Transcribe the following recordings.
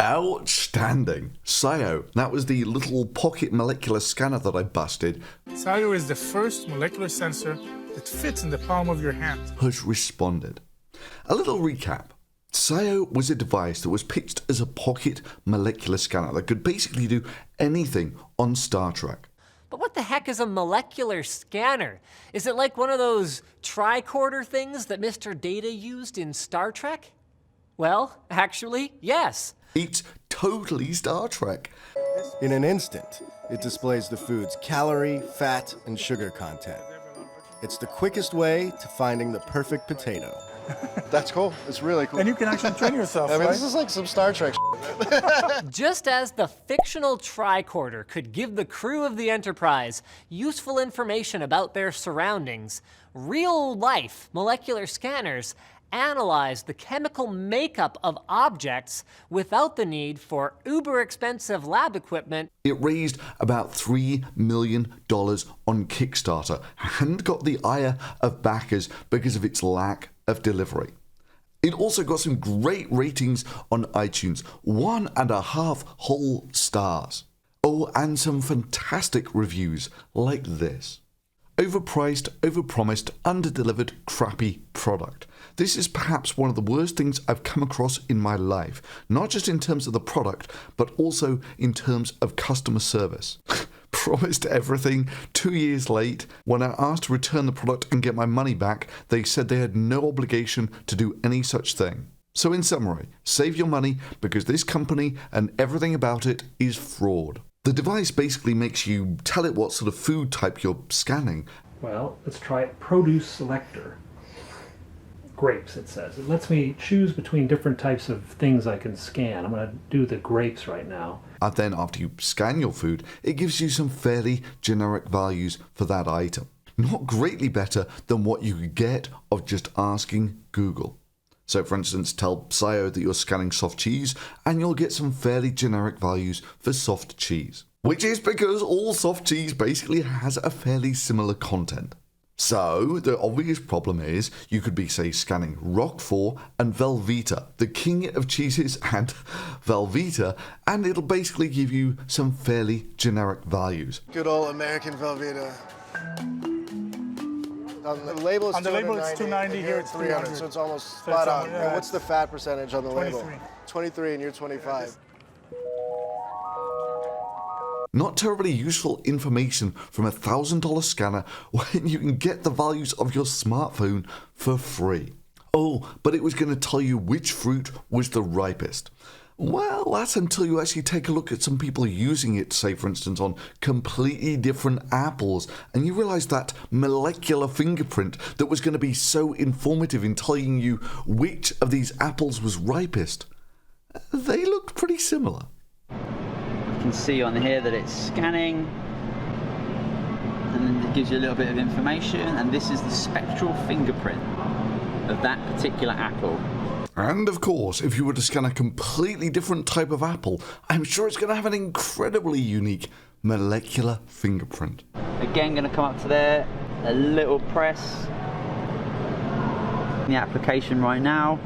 Outstanding. Scio, that was the little pocket molecular scanner that I busted, Scio is the first molecular sensor that fits in the palm of your hand. has responded. A little recap. Scio was a device that was pitched as a pocket molecular scanner that could basically do anything on Star Trek. But what the heck is a molecular scanner? Is it like one of those tricorder things that Mr. Data used in Star Trek? Well, actually, yes. It's totally Star Trek. In an instant, it displays the food's calorie, fat, and sugar content. It's the quickest way to finding the perfect potato. That's cool. It's really cool. And you can actually train yourself, I mean, right? this is like some Star Trek Just as the fictional tricorder could give the crew of the Enterprise useful information about their surroundings, real-life molecular scanners analyze the chemical makeup of objects without the need for uber-expensive lab equipment. It raised about $3 million on Kickstarter and got the ire of backers because of its lack of delivery. It also got some great ratings on iTunes, 1.5 whole stars. Oh, and some fantastic reviews like this. Overpriced, overpromised, underdelivered, crappy product. This is perhaps one of the worst things I've come across in my life, not just in terms of the product, but also in terms of customer service. Promised everything, 2 years late. When I asked to return the product and get my money back, they said they had no obligation to do any such thing. So in summary, save your money because this company and everything about it is fraud. The device basically makes you tell it what sort of food type you're scanning. Well, let's try Produce Selector. Grapes, it says. It lets me choose between different types of things I can scan. I'm going to do the grapes right now. And then after you scan your food, it gives you some fairly generic values for that item. Not greatly better than what you could get of just asking Google. So for instance, tell Scio that you're scanning soft cheese and you'll get some fairly generic values for soft cheese. Which is because all soft cheese basically has a fairly similar content. So the obvious problem is you could be, say, scanning Roquefort and Velveeta, the king of cheeses and Velveeta, and it'll basically give you some fairly generic values. Good old American Velveeta. On the label, it's 290, here it's 300. So it's almost spot on. Yeah, and what's the fat percentage on the 23. label? 23 and you're 25. Not terribly useful information from a $1,000 scanner when you can get the values of your smartphone for free. Oh, but it was going to tell you which fruit was the ripest. Well, that's until you actually take a look at some people using it, say for instance on completely different apples, and you realize that molecular fingerprint that was going to be so informative in telling you which of these apples was ripest, they looked pretty similar. You can see on here that it's scanning, and then it gives you a little bit of information, and this is the spectral fingerprint of that particular apple. And of course, if you were to scan a completely different type of apple, I'm sure it's going to have an incredibly unique molecular fingerprint. Again, going to come up to there, a little press, the application right now,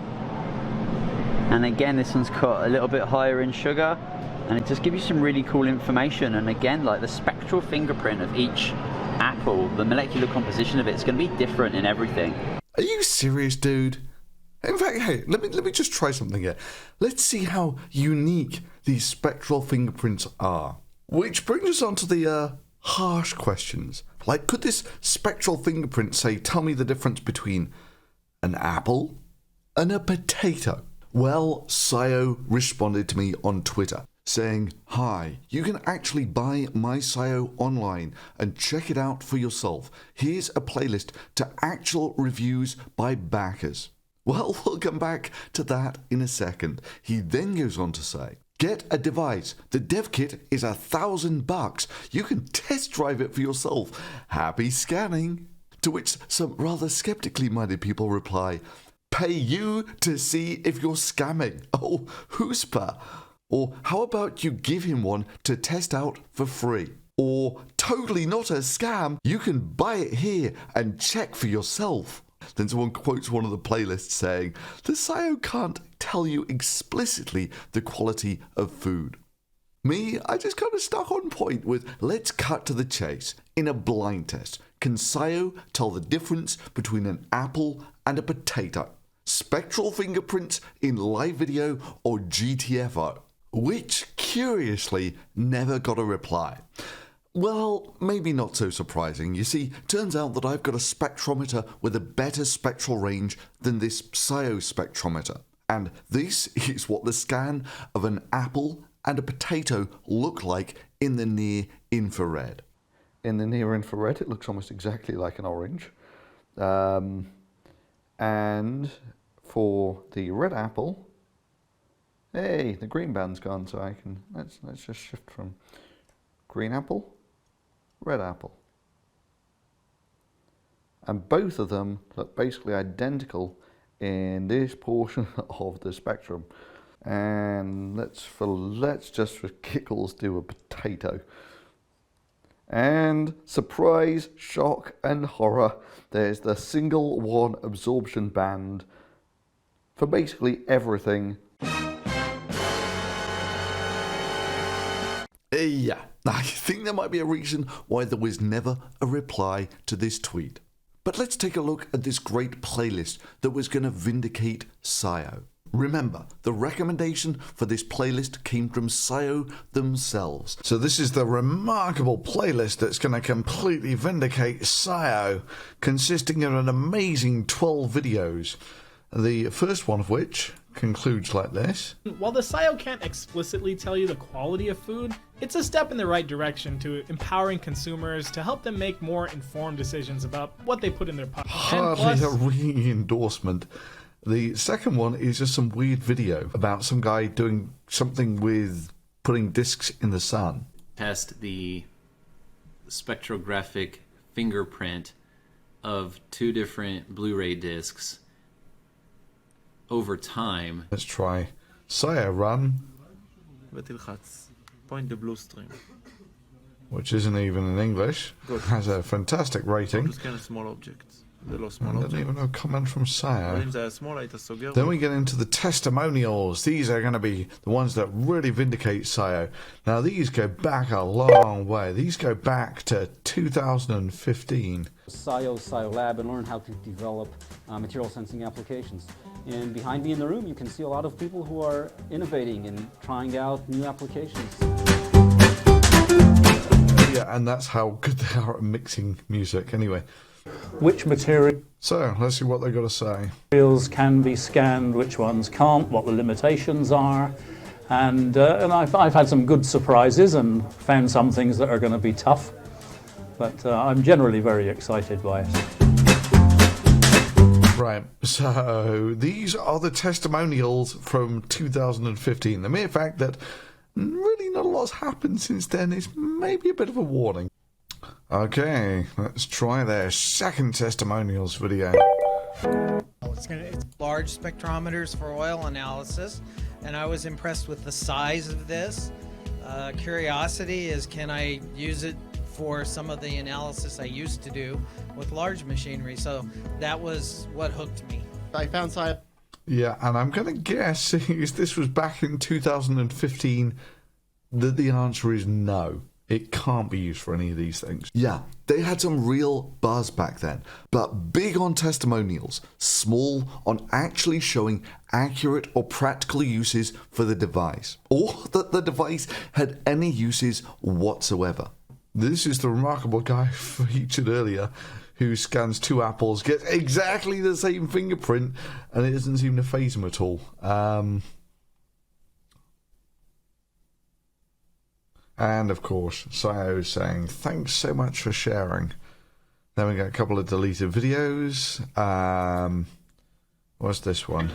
and again this one's got a little bit higher in sugar, and it just gives you some really cool information. And again, like the spectral fingerprint of each apple, the molecular composition of it's going to be different in everything. Are you serious, dude? In fact, hey, let me just try something here. Let's see how unique these spectral fingerprints are. Which brings us on to the harsh questions. Like, could this spectral fingerprint say, tell me the difference between an apple and a potato? Well, Scio responded to me on Twitter saying, hi, you can actually buy my Scio online and check it out for yourself. Here's a playlist to actual reviews by backers. Well, we'll come back to that in a second. He then goes on to say, get a device. The dev kit is $1,000. You can test drive it for yourself. Happy scanning. To which some rather skeptically minded people reply, pay you to see if you're scamming. Oh, chutzpah. Or how about you give him one to test out for free? Or totally not a scam. You can buy it here and check for yourself. Then someone quotes one of the playlists saying, the Scio can't tell you explicitly the quality of food. Me, I just kind of stuck on point with, let's cut to the chase. In a blind test, can Scio tell the difference between an apple and a potato? Spectral fingerprints in live video or GTFO? Which, curiously, never got a reply. Well, maybe not so surprising. You see, turns out that I've got a spectrometer with a better spectral range than this Scio spectrometer. And this is what the scan of an apple and a potato look like in the near infrared. In the near infrared, it looks almost exactly like an orange. And for the red apple, hey, the green band's gone, so I can, let's just shift from green apple, red apple. And both of them look basically identical in this portion of the spectrum. And let's just for giggles do a potato. And surprise, shock and horror, there's the single one absorption band for basically everything. Yeah, I think there might be a reason why there was never a reply to this tweet. But let's take a look at this great playlist that was going to vindicate Scio. Remember, the recommendation for this playlist came from Scio themselves. So this is the remarkable playlist that's going to completely vindicate Scio, consisting of an amazing 12 videos. The first one of which concludes like this. While the Scio can't explicitly tell you the quality of food, it's a step in the right direction to empowering consumers to help them make more informed decisions about what they put in their pocket. Hardly a ringing endorsement. The second one is just some weird video about some guy doing something with putting discs in the sun. Test the spectrographic fingerprint of 2 different Blu-ray discs over time. Let's try Scio Run, point the blue string, which isn't even in English. Good. Has a fantastic rating. to scan small objects. I don't even know a comment from Scio. Then Then we get into the testimonials. These are going to be the ones that really vindicate Scio. Now these go back a long way. These go back to 2015. Scio Lab and learn how to develop material sensing applications. And behind me in the room you can see a lot of people who are innovating and trying out new applications. Yeah, and that's how good they are at mixing music. Anyway. Which materials So, let's see what they've got to say. can be scanned, which ones can't, what the limitations are. And I've had some good surprises and found some things that are going to be tough. But I'm generally very excited by it. Right, so these are the testimonials from 2015. The mere fact that really not a lot's happened since then is maybe a bit of a warning. Okay, let's try their second testimonials video. It's large spectrometers for oil analysis, and I was impressed with the size of this. Curiosity is, can I use it for some of the analysis I used to do with large machinery? So that was what hooked me. I found Scio. Yeah, and I'm going to guess, seeing as this was back in 2015, that the answer is no. It can't be used for any of these things. Yeah, they had some real buzz back then, but big on testimonials, small on actually showing accurate or practical uses for the device, or that the device had any uses whatsoever. This is the remarkable guy featured earlier who scans 2 apples, gets exactly the same fingerprint, and it doesn't seem to faze him at all. And of course, Scio is saying, thanks so much for sharing. Then we got a couple of deleted videos. What's this one?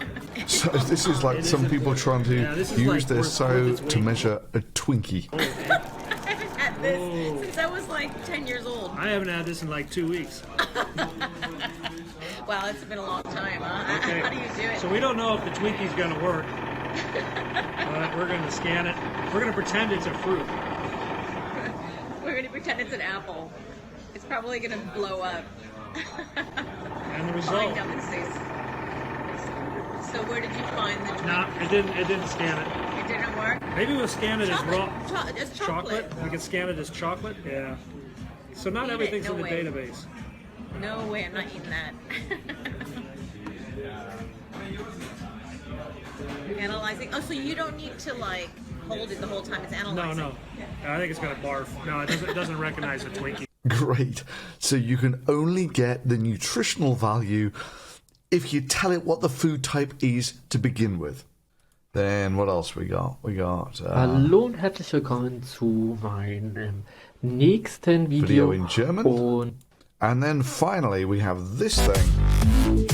So this is like some people trying to use their Scio to measure a Twinkie. I haven't had this since I was like 10 years old. I haven't had this in like 2 weeks. Wow, it's been a long time, huh? Okay. How do you do it? So we don't know if the Twinkie's going to work. We're going to scan it. We're going to pretend it's a fruit. We're going to pretend it's an apple. It's probably going to blow up. And the Find result. them and see. So where did you find the Twinkie? No, it didn't scan it. It didn't work? Maybe we'll scan it as raw. It's chocolate. We can scan it as chocolate. Yeah. So not Eat it, everything's no in the way. database. No way, I'm not eating that. Analyzing. Oh, so you don't need to like hold it the whole time. It's analyzing. No. I think it's gonna barf. No, it doesn't recognize a Twinkie. Great. So you can only get the nutritional value if you tell it what the food type is to begin with. Then what else we got? Hallo und herzlich willkommen zu meinem nächsten video Video. in German. And then finally we have this thing.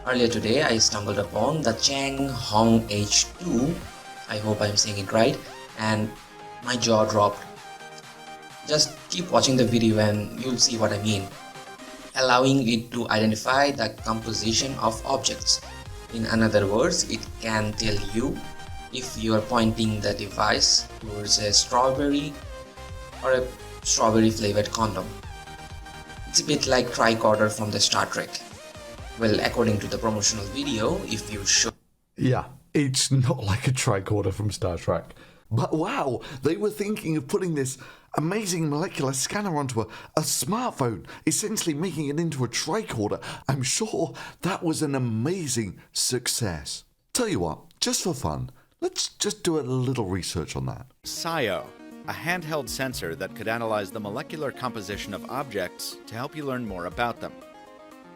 Earlier today, I stumbled upon the Chang Hong H2. I hope I'm saying it right, and my jaw dropped. Just keep watching the video and you'll see what I mean. Allowing it to identify the composition of objects. In other words, it can tell you if you are pointing the device towards a strawberry or a strawberry flavored condom. It's a bit like tricorder from the Star Trek. Well, according to the promotional video, if you show... Yeah, it's not like a tricorder from Star Trek. But wow, they were thinking of putting this amazing molecular scanner onto a smartphone, essentially making it into a tricorder. I'm sure that was an amazing success. Tell you what, just for fun, let's just do a little research on that. Scio, a handheld sensor that could analyze the molecular composition of objects to help you learn more about them.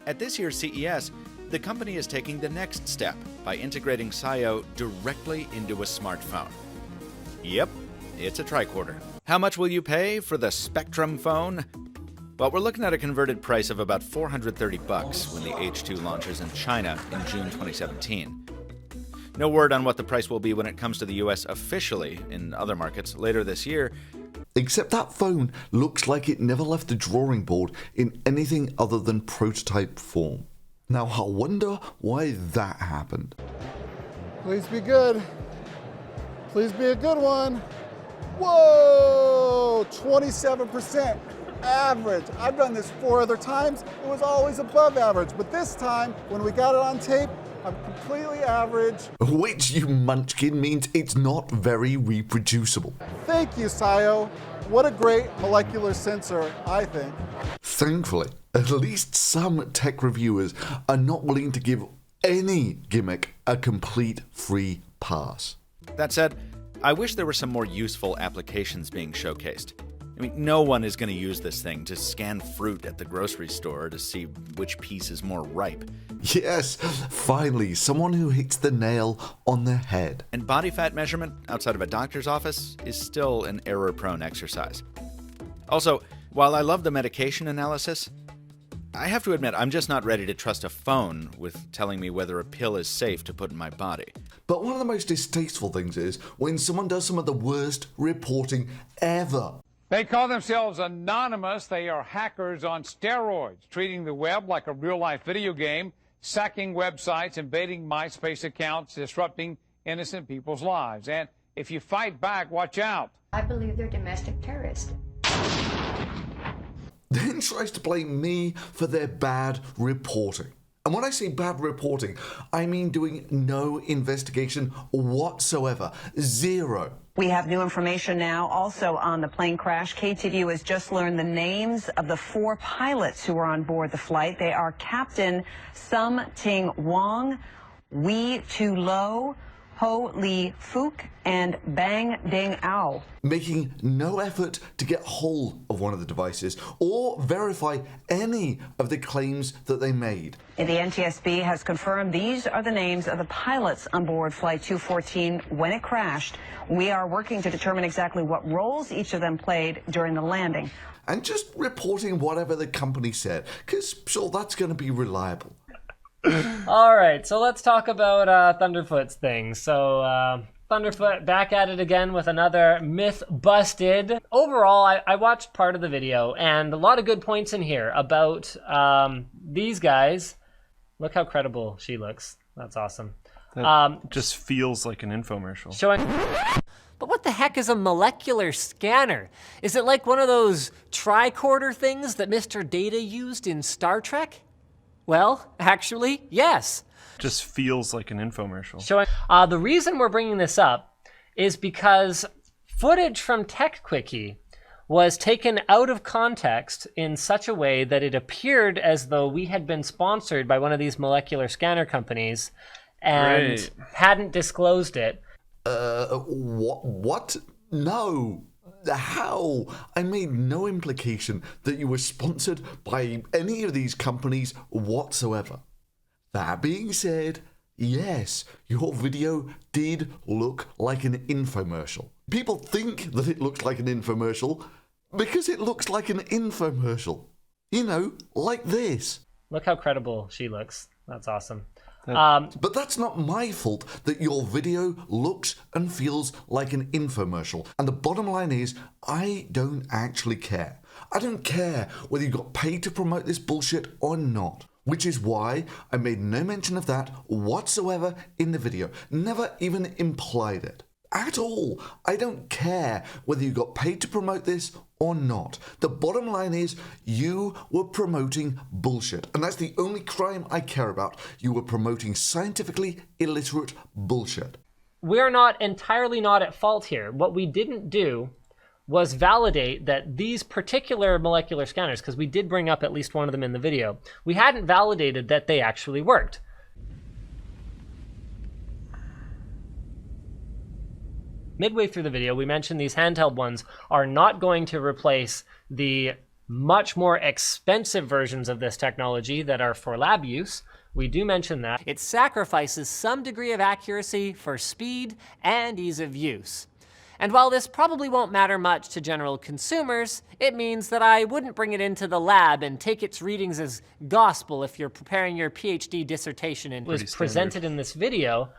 At this year's CES, the company is taking the next step by integrating Scio directly into a smartphone. Yep, it's a tricorder. How much will you pay for the Spectrum phone? Well, we're looking at a converted price of about $430 when the H2 launches in China in June 2017. No word on what the price will be when it comes to the US officially in other markets later this year. Except that phone looks like it never left the drawing board in anything other than prototype form. Now, I wonder why that happened. Please be good. Please be a good one. Whoa, 27% average. I've done this 4 other times. It was always above average, but this time, when we got it on tape, I'm completely average. Which, you munchkin, means it's not very reproducible. Thank you, Scio. What a great molecular sensor, I think. Thankfully, at least some tech reviewers are not willing to give any gimmick a complete free pass. That said, I wish there were some more useful applications being showcased. I mean, no one is going to use this thing to scan fruit at the grocery store to see which piece is more ripe. Yes, finally, someone who hits the nail on the head. And body fat measurement outside of a doctor's office is still an error-prone exercise. Also, while I love the medication analysis, I have to admit I'm just not ready to trust a phone with telling me whether a pill is safe to put in my body. But one of the most distasteful things is when someone does some of the worst reporting ever. They call themselves anonymous. They are hackers on steroids, treating the web like a real-life video game, sacking websites, invading MySpace accounts, disrupting innocent people's lives. And if you fight back, watch out. I believe they're domestic terrorists. Then tries to blame me for their bad reporting. And when I say bad reporting, I mean doing no investigation whatsoever. Zero. We have new information now also on the plane crash. KTVU has just learned the names of the 4 pilots who were on board the flight. They are Captain Sum Ting Wong, Wee Tu Lo, Ho Li Fook, and Bang Ding Ao. Making no effort to get hold of one of the devices or verify any of the claims that they made. And the NTSB has confirmed these are the names of the pilots on board Flight 214 when it crashed. We are working to determine exactly what roles each of them played during the landing. And just reporting whatever the company said, because sure, that's going to be reliable. All right, so let's talk about Thunderfoot's thing. So Thunderfoot back at it again with another myth busted. Overall, I watched part of the video, and a lot of good points in here about these guys. Look how credible she looks. That's awesome. That just feels like an infomercial. Showing. But what the heck is a molecular scanner? Is it like one of those tricorder things that Mr. Data used in Star Trek? Well, actually, yes. Just feels like an infomercial. The reason we're bringing this up is because footage from TechQuickie was taken out of context in such a way that it appeared as though we had been sponsored by one of these molecular scanner companies and hadn't disclosed it. What? No. How? I made no implication that you were sponsored by any of these companies whatsoever. That being said, yes, your video did look like an infomercial. People think that it looks like an infomercial because it looks like an infomercial. You know, like this. Look how credible she looks. That's awesome. But that's not my fault that your video looks and feels like an infomercial. And the bottom line is, I don't actually care. I don't care whether you got paid to promote this bullshit or not. Which is why I made no mention of that whatsoever in the video. Never even implied it. At all. I don't care whether you got paid to promote this or not. The bottom line is you were promoting bullshit. And that's the only crime I care about. You were promoting scientifically illiterate bullshit. We're not entirely not at fault here. What we didn't do was validate that these particular molecular scanners, because we did bring up at least one of them in the video, we hadn't validated that they actually worked. Midway through the video, we mentioned these handheld ones are not going to replace the much more expensive versions of this technology that are for lab use. We do mention that. It sacrifices some degree of accuracy for speed and ease of use. And while this probably won't matter much to general consumers, it means that I wouldn't bring it into the lab and take its readings as gospel if you're preparing your PhD dissertation and was presented in this video.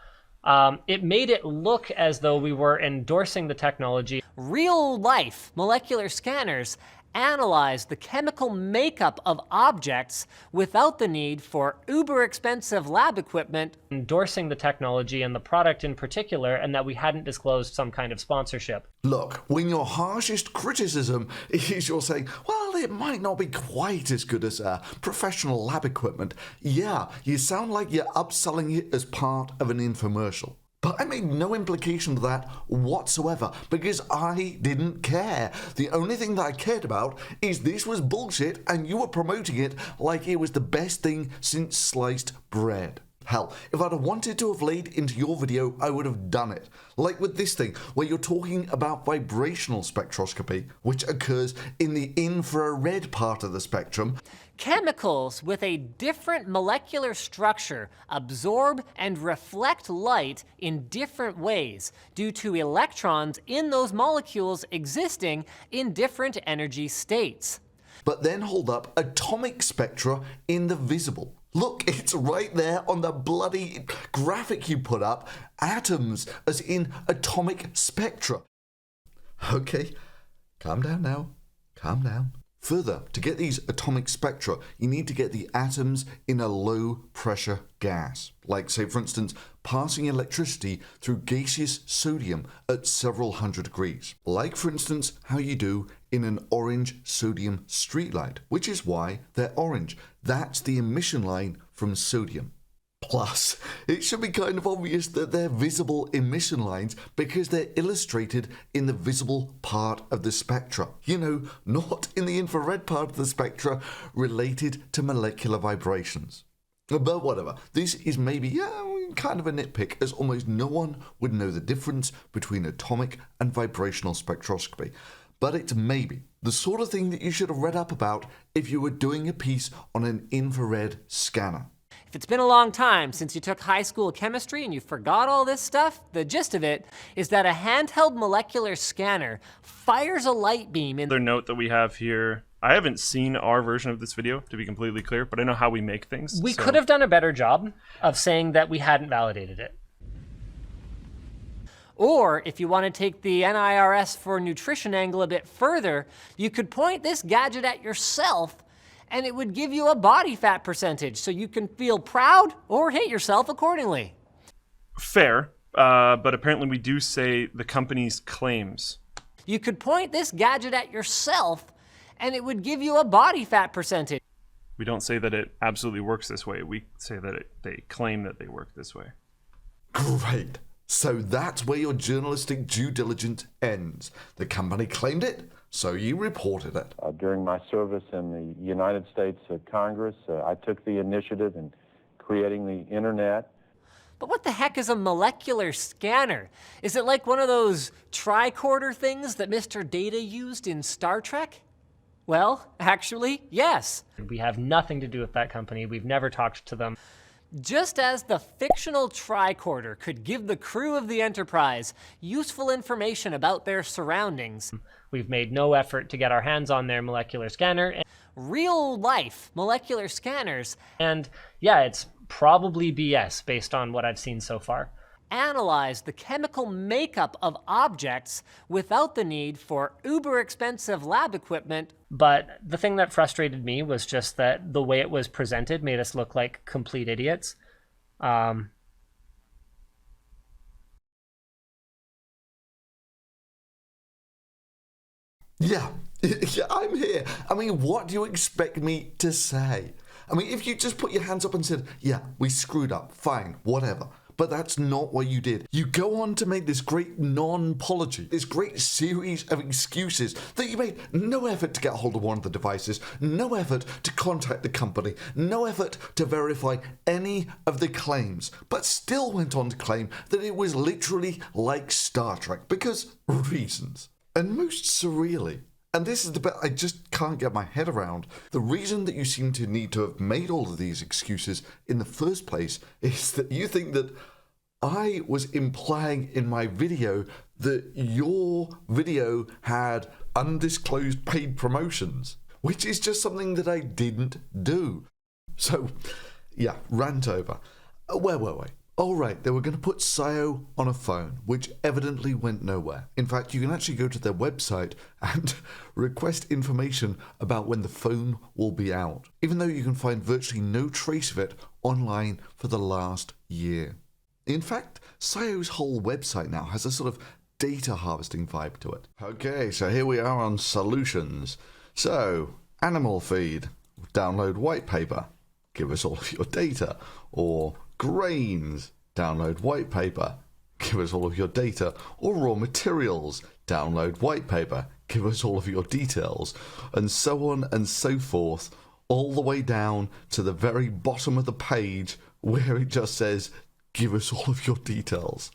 It made it look as though we were endorsing the technology. Real-life molecular scanners analyze the chemical makeup of objects without the need for uber-expensive lab equipment. Endorsing the technology and the product in particular, and that we hadn't disclosed some kind of sponsorship. Look, when your harshest criticism is you're saying, well, it might not be quite as good as professional lab equipment. Yeah, you sound like you're upselling it as part of an infomercial. But I made no implication of that whatsoever because I didn't care. The only thing that I cared about is this was bullshit and you were promoting it like it was the best thing since sliced bread. Hell, if I'd have wanted to have laid into your video, I would have done it. Like with this thing, where you're talking about vibrational spectroscopy, which occurs in the infrared part of the spectrum. Chemicals with a different molecular structure absorb and reflect light in different ways due to electrons in those molecules existing in different energy states. But then hold up atomic spectra in the visible. Look, it's right there on the bloody graphic you put up. Atoms, as in atomic spectra. Okay, calm down now. Calm down. Further, to get these atomic spectra, you need to get the atoms in a low pressure gas. Like, say, for instance, passing electricity through gaseous sodium at several hundred degrees. Like, for instance, how you do in an orange sodium streetlight, which is why they're orange. That's the emission line from sodium. Plus, it should be kind of obvious that they're visible emission lines because they're illustrated in the visible part of the spectra. You know, not in the infrared part of the spectra related to molecular vibrations. But whatever, this is maybe kind of a nitpick, as almost no one would know the difference between atomic and vibrational spectroscopy. But it's maybe the sort of thing that you should have read up about if you were doing a piece on an infrared scanner. If it's been a long time since you took high school chemistry and you forgot all this stuff, the gist of it is that a handheld molecular scanner fires a light beam in. Another note that we have here, I haven't seen our version of this video, to be completely clear, but I know how we make things. We could have done a better job of saying that we hadn't validated it. Or, if you want to take the NIRS for nutrition angle a bit further, you could point this gadget at yourself and it would give you a body fat percentage so you can feel proud or hate yourself accordingly. Fair. but apparently we do say the company's claims. You could point this gadget at yourself, and it would give you a body fat percentage. We don't say that it absolutely works this way. We say that they claim that they work this way. Great. So that's where your journalistic due diligence ends. The company claimed it, so you reported it. During my service in the United States Congress, I took the initiative in creating the internet. But what the heck is a molecular scanner? Is it like one of those tricorder things that Mr. Data used in Star Trek? Well, actually, yes. We have nothing to do with that company. We've never talked to them. Just as the fictional tricorder could give the crew of the Enterprise useful information about their surroundings, we've made no effort to get our hands on their molecular scanner. Real-life molecular scanners, and yeah, it's probably BS based on what I've seen so far, analyze the chemical makeup of objects without the need for uber-expensive lab equipment. But the thing that frustrated me was just that the way it was presented made us look like complete idiots. Yeah, I'm here. I mean, what do you expect me to say? I mean, if you just put your hands up and said, yeah, we screwed up, fine, whatever. But that's not what you did. You go on to make this great non-apology, this great series of excuses that you made no effort to get hold of one of the devices, no effort to contact the company, no effort to verify any of the claims, but still went on to claim that it was literally like Star Trek because reasons. And most surreally, and this is the bit I just can't get my head around, the reason that you seem to need to have made all of these excuses in the first place is that you think that I was implying in my video that your video had undisclosed paid promotions, which is just something that I didn't do. So, yeah, rant over. Where were we? All right, they were going to put Scio on a phone, which evidently went nowhere. In fact, you can actually go to their website and request information about when the phone will be out, even though you can find virtually no trace of it online for the last year. In fact, Scio's whole website now has a sort of data harvesting vibe to it. Okay, so here we are on solutions. So, animal feed, download white paper, give us all of your data, or grains, download white paper, give us all of your data, or raw materials, download white paper, give us all of your details, and so on and so forth, all the way down to the very bottom of the page where it just says, give us all of your details.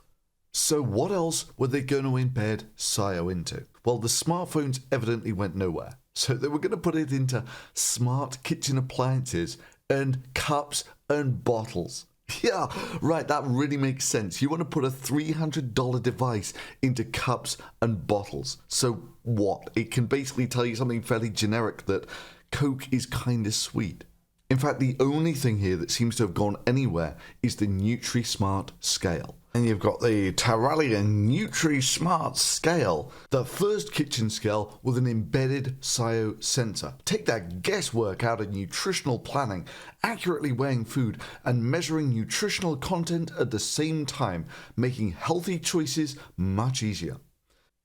So what else were they going to embed Scio into? Well, the smartphones evidently went nowhere, so they were going to put it into smart kitchen appliances and cups and bottles. Yeah, right, that really makes sense. You want to put a $300 device into cups and bottles. So what? It can basically tell you something fairly generic that Coke is kind of sweet. In fact, the only thing here that seems to have gone anywhere is the Nutri Smart Scale. And you've got the Terralian Nutri Smart Scale, the first kitchen scale with an embedded Scio sensor. Take that guesswork out of nutritional planning, accurately weighing food and measuring nutritional content at the same time, making healthy choices much easier.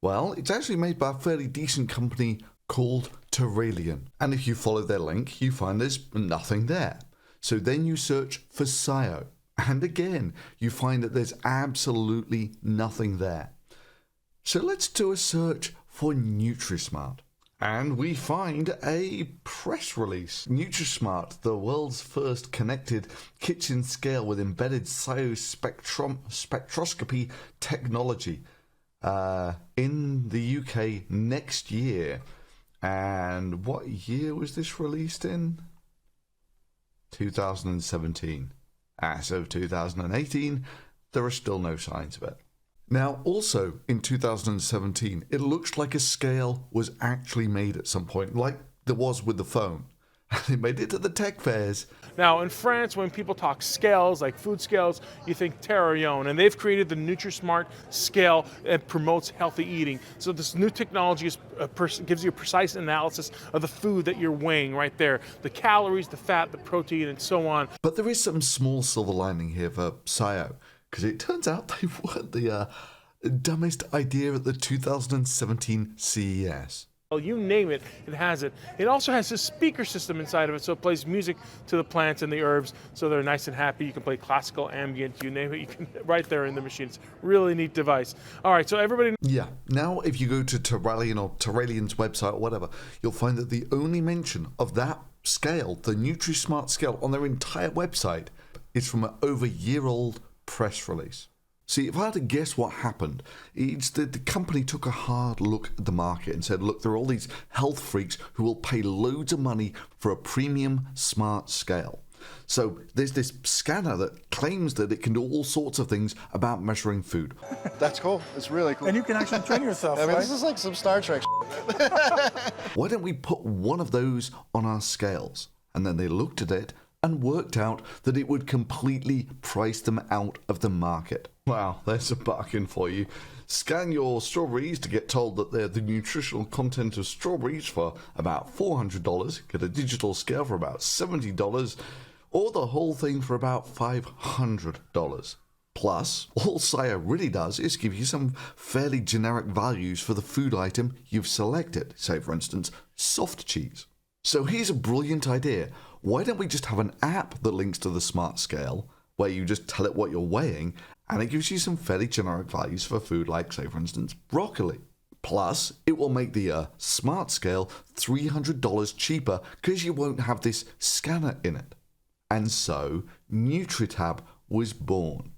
Well, it's actually made by a fairly decent company called Terralian. And if you follow their link, you find there's nothing there. So then you search for Scio. And again, you find that there's absolutely nothing there. So let's do a search for NutriSmart. And we find a press release. NutriSmart, the world's first connected kitchen scale with embedded Scio spectroscopy technology in the UK next year. And what year was this released in? 2017. As of 2018, there are still no signs of it. Now, also in 2017, it looks like a scale was actually made at some point, like there was with the phone. They made it to the tech fairs. Now, in France, when people talk scales, like food scales, you think Terralian, and they've created the NutriSmart scale that promotes healthy eating. So this new technology gives you a precise analysis of the food that you're weighing right there, the calories, the fat, the protein, and so on. But there is some small silver lining here for Scio, because it turns out they weren't the dumbest idea at the 2017 CES. Well, you name it, it has it. It also has a speaker system inside of it, so it plays music to the plants and the herbs, so they're nice and happy. You can play classical, ambient, you name it, you can right there in the machine. It's a really neat device. All right, so everybody... Yeah, now if you go to Terralion or Terralian's website or whatever, you'll find that the only mention of that scale, the Nutri Smart scale, on their entire website is from an over-year-old press release. See, if I had to guess what happened, it's that the company took a hard look at the market and said, look, there are all these health freaks who will pay loads of money for a premium smart scale. So there's this scanner that claims that it can do all sorts of things about measuring food. That's cool. It's really cool. And you can actually train yourself, I mean, right? this is like some Star Trek Why don't we put one of those on our scales? And then they looked at it and worked out that it would completely price them out of the market. Wow, there's a bargain for you. Scan your strawberries to get told that they're the nutritional content of strawberries for about $400, get a digital scale for about $70, or the whole thing for about $500. Plus, all Scio really does is give you some fairly generic values for the food item you've selected, say for instance, soft cheese. So here's a brilliant idea. Why don't we just have an app that links to the smart scale, where you just tell it what you're weighing, and it gives you some fairly generic values for food like, say for instance, broccoli. Plus, it will make the smart scale $300 cheaper because you won't have this scanner in it. And so, NutriTab was born.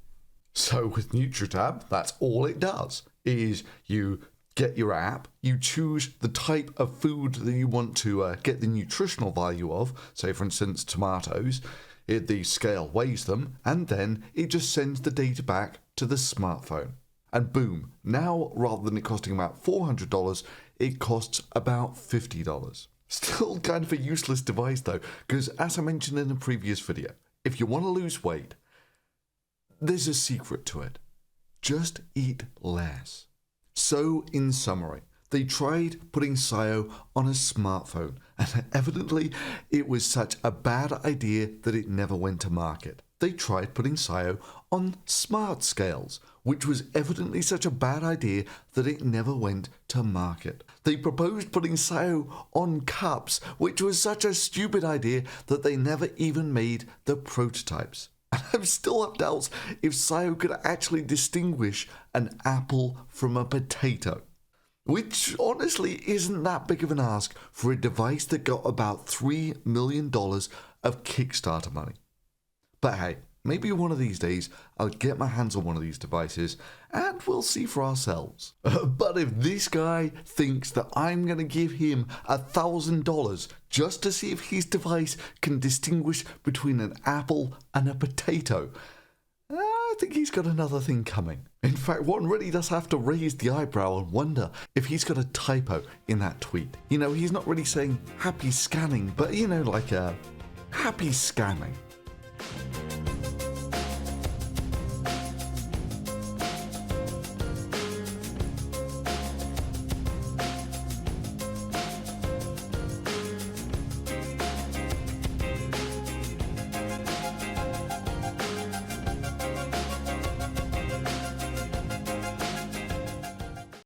So with NutriTab, that's all it does, is you get your app, you choose the type of food that you want to get the nutritional value of, say for instance tomatoes, the scale weighs them, and then it just sends the data back to the smartphone. And boom, now rather than it costing about $400, it costs about $50. Still kind of a useless device though, because as I mentioned in a previous video, if you want to lose weight, there's a secret to it. Just eat less. So, in summary, they tried putting Scio on a smartphone, and evidently it was such a bad idea that it never went to market. They tried putting Scio on smart scales, which was evidently such a bad idea that it never went to market. They proposed putting Scio on cups, which was such a stupid idea that they never even made the prototypes. And I'm still have doubts if Scio could actually distinguish an apple from a potato. Which honestly isn't that big of an ask for a device that got about $3 million of Kickstarter money. But hey, maybe one of these days I'll get my hands on one of these devices and we'll see for ourselves. But if this guy thinks that I'm going to give him $1,000 just to see if his device can distinguish between an apple and a potato, I think he's got another thing coming. In fact, one really does have to raise the eyebrow and wonder if he's got a typo in that tweet. You know, he's not really saying happy scanning, but you know, like happy scamming.